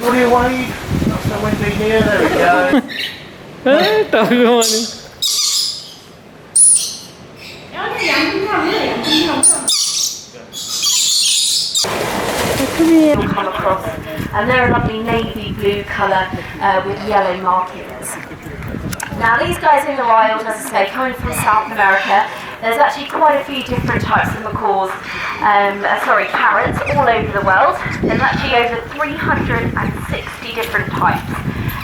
What do you wave? Not so windy here, there we go. Tago ni. Come across, and they're a lovely navy blue colour with yellow markings. Now these guys in the wild, as I say, coming from South America, there's actually quite a few different types of macaws, parrots all over the world. There's actually over 360 different types,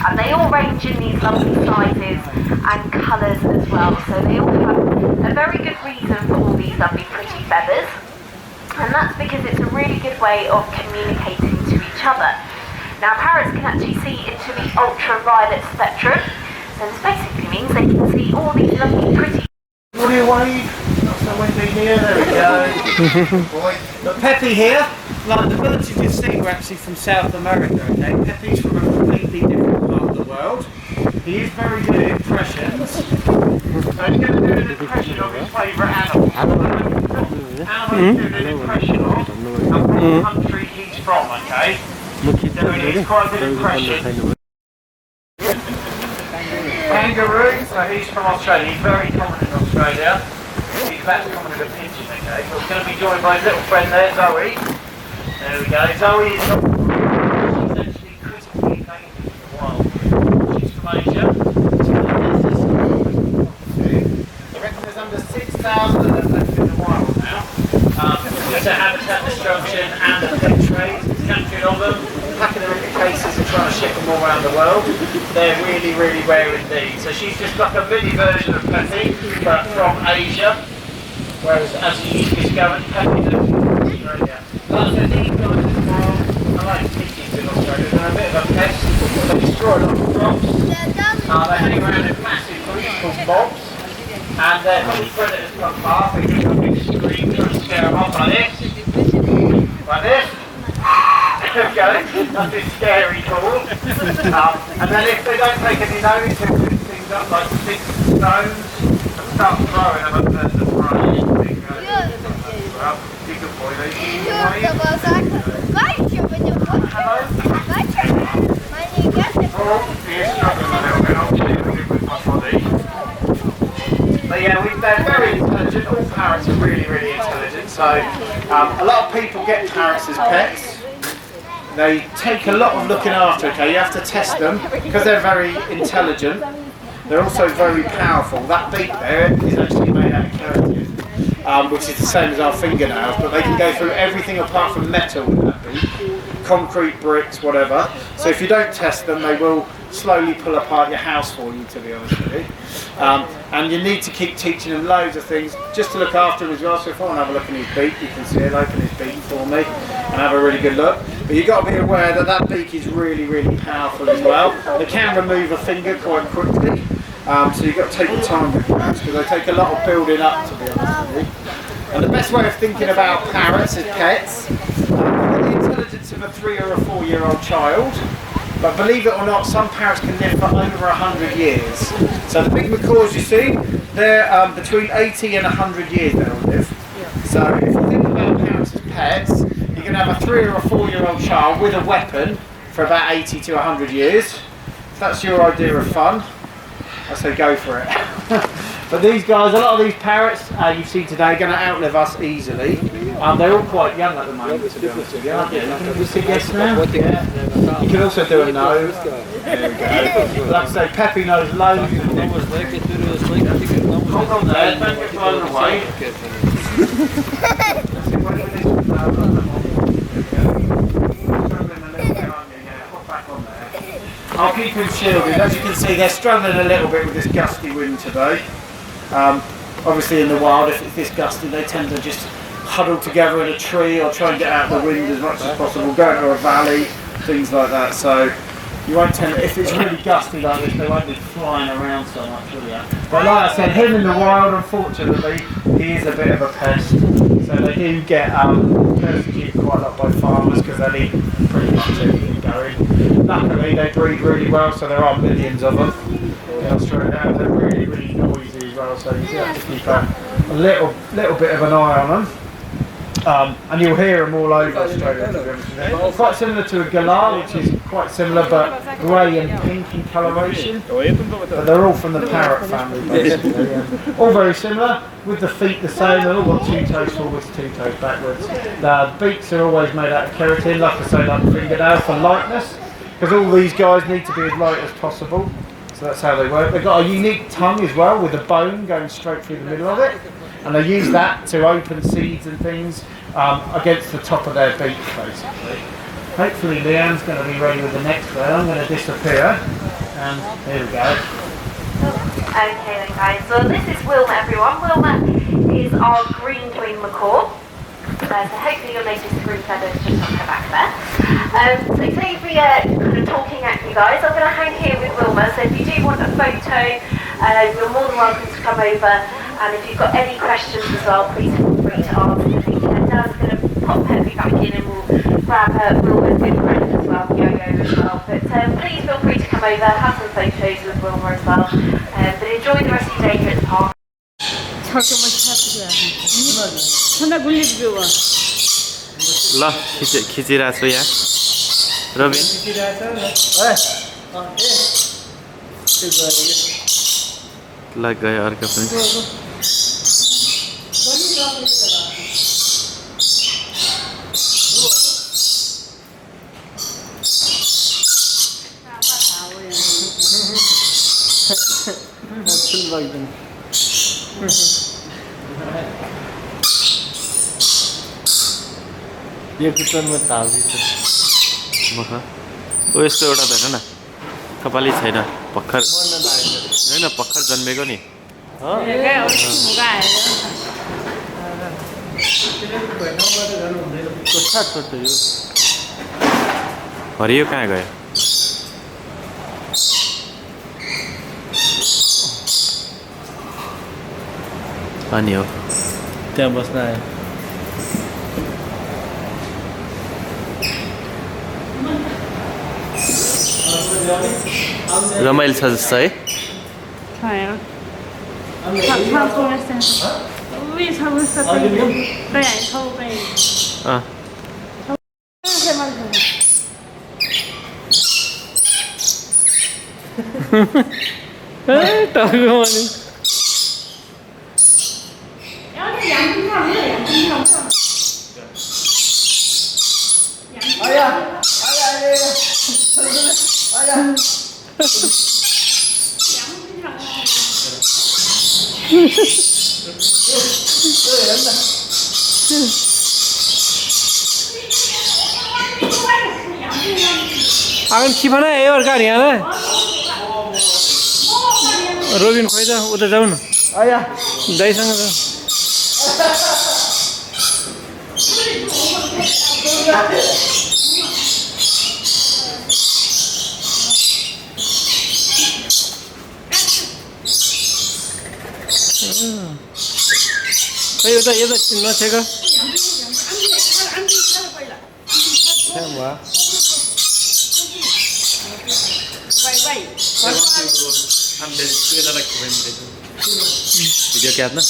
and they all range in these lovely sizes and colours as well. So they all have a very good reason for all these lovely pretty feathers. And that's because it's a really good way of communicating to each other. Now parrots can actually see into the ultraviolet spectrum, so this basically means they can see all these lovely pretty... What do you wave? Not so windy here, there we go. But Peppy here, like the birds you can see were actually from South America, okay? Peppy's from a completely different part of the world. He is very good at impressions. So he's going to do an impression of his favourite animal. Animal he's doing an impression of, and what country he's from, okay? Doing quite a good impression. Kangaroo, so he's from Australia. He's very common in Australia. He's about to come with a pigeon, okay? So he's going to be joined by his little friend there, Zoe. There we go. Zoe is she's actually critically endangered in the wild. She's from Asia. I reckon there's under 6,000 of them left in the wild now. There's a habitat destruction and a pet trade, capturing of them, packing them into cases and trying to ship them all around the world. They're really, really rare indeed. So she's just like a mini version of Peppy, but from Asia. Whereas as you discovered, Peppy's from Australia. But these guys as well, I like pigeons in Australia. They're a bit of a pest. They destroy a lot of crops. They hang around in massive groups called mobs. And when predators come past, they give a big scream, trying to scare them off like this. Like this. There we go. That's a scary call. And then if they don't take any notice, they'll pick things up like sticks and stones and start throwing them at the front. Well, you good boy, they But yeah, they're very intelligent. All parrots are really, really intelligent. So a lot of people get parrots as pets. They take a lot of looking after, okay? You have to test them because they're very intelligent. They're also very powerful. That beak there is actually made out of keratin, which is the same as our fingernails, but they can go through everything apart from metal with that beak. Concrete, bricks, whatever. So if you don't test them, they will slowly pull apart your house for you, to be honest with you. And you need to keep teaching them loads of things just to look after him as well. So if I want to have a look in his beak, you can see it, open his beak for me and have a really good look. But you've got to be aware that that beak is really, really powerful as well. They can remove a finger quite quickly, so you've got to take your time with parrots because they take a lot of building up, to be honest with you. And the best way of thinking about parrots as pets, the intelligence of a 3 or a 4-year-old child. But believe it or not, some parrots can live for over 100 years. So the big macaws you see, they're between 80 and 100 years they'll live. So if you think about parrots as pets, you can have a 3 or a 4-year-old child with a weapon for about 80 to 100 years. If that's your idea of fun, I say go for it. But these guys, a lot of these parrots you see today are going to outlive us easily. They're all quite young at the moment, to be honest with you, aren't they? Can you see yes now? Yeah. You can also do a no. There we go. Like I say, Peppy knows loads of things. Hold on there, don't get blown away. I'll keep him shielded. As you can see, they're struggling a little bit with this gusty wind today. Obviously in the wild, if it's this gusty, they tend to just huddle together in a tree or try and get out of the wind as much as possible, go into a valley, things like that. So you won't tend to, if it's really gusty like this, they won't be flying around so much, will you? But like I said, him in the wild, unfortunately, he is a bit of a pest. So they do get persecuted quite a lot by farmers because they'll eat pretty much everything going. Luckily, they breed really well, so there are millions of them in Australia. They're really, really noisy as well, so you do have to keep a little bit of an eye on them. And you'll hear them all over Australia. They're quite similar to a galah, which is quite similar but grey and pink in coloration. But they're all from the parrot family basically. All very similar, with the feet the same. They've all got 2 toes forwards, 2 toes backwards. The beaks are always made out of keratin, like I say, like fingernail for lightness, because all these guys need to be as light as possible. So that's how they work. They've got a unique tongue as well, with a bone going straight through the middle of it. And they use that to open seeds and things against the top of their beak, basically. Hopefully Leanne's going to be ready with the next one. I'm going to disappear. And here we go. Okay then guys, so this is Wilma everyone. Wilma is our green twin macaw. So hopefully you'll notice the green feathers just on her back there. So today we are kind of talking at you guys. I'm going to hang here with Wilma, so if you do want a photo, you're more than welcome to come over. And if you've got any questions as well, please feel free to ask. I think Dan's going to pop Peppy back in and we'll grab her Wilma's good friend as well, Yo-Yo as well. But please feel free to come over, have some photos with Wilma as well. But enjoy the rest of your day here at the park. ल खिचिरहेको छु यहाँ Robin ल गयो अर्को पनि यो किचनमा ताजी छ मखा ओ यस्तो एउटा त हेर न कपाली छैन भर्खर हैन भर्खर जन्मेको नि कस्ता छोटो यो हरियो कहाँ गयो अनि हो त्यहाँ बस्न आयो रमाइलो छ जस्तो है टाउको अनि आगन खिफाना है और गाड़ी आना रोबिन खोइ त उता जाऊ न आया दाइसँग जाऊ खोइ उता यो त नछेक भिडियो क्या ना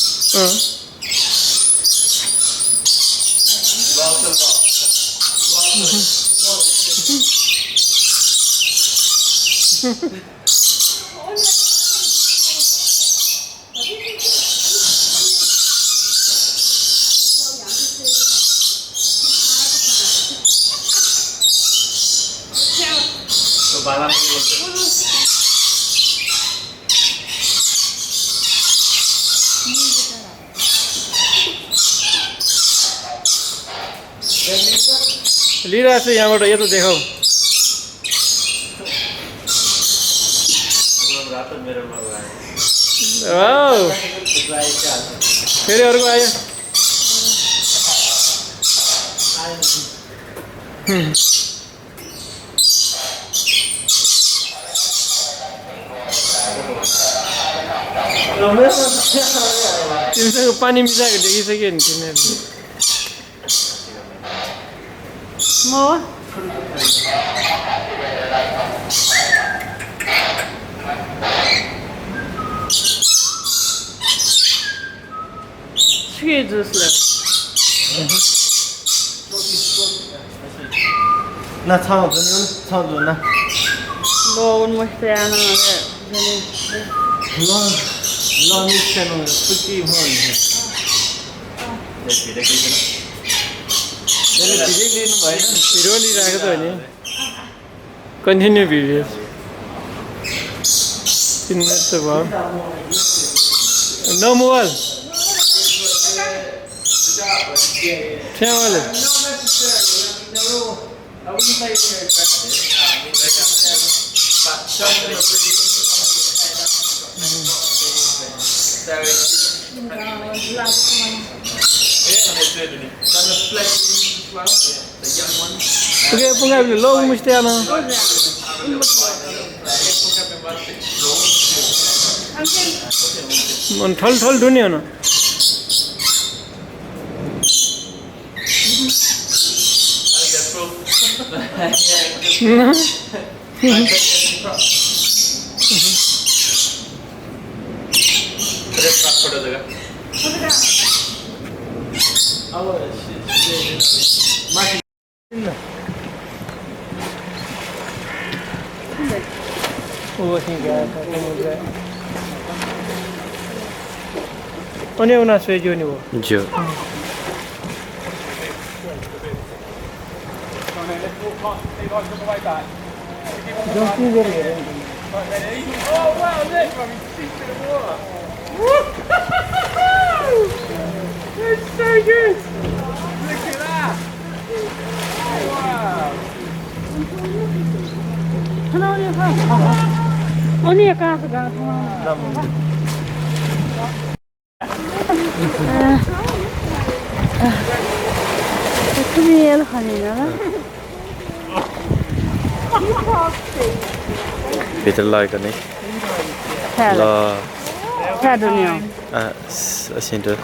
तो बाला लिइरहेको छु यहाँबाट यो त देखाऊ फेरि अर्को आयो तिमीसँग पानी मिसाएको देखिसक्यो नि तिमीहरू म के जुस Na thao dun thao dun na. Lo un muestra no Lo lo ni channel suki hon. Dele video लिनु भएन भिडियो लिइराको त हो नि कन्टिन्यू भिडियोस 3 मिनेट त भयो नो मोबाइल ट्यावल I wouldn't say you're aggressive. No, I mean, but some of them are really so it's kind of fledglings as well, the young ones. Okay पुंगा लोग मुस्ते आना मन ठल ठल दुनिया ना वो सिंगा ओने उना से जो नि वो जो Don't see very good. Oh wow, look, he's deep in the water. That's so good. Look at that. Wow. 하나 어디 가? 언니가 가서 가. 그게 하니나? भित्र लागेको नि ल 차 दुनिया. सिन्टर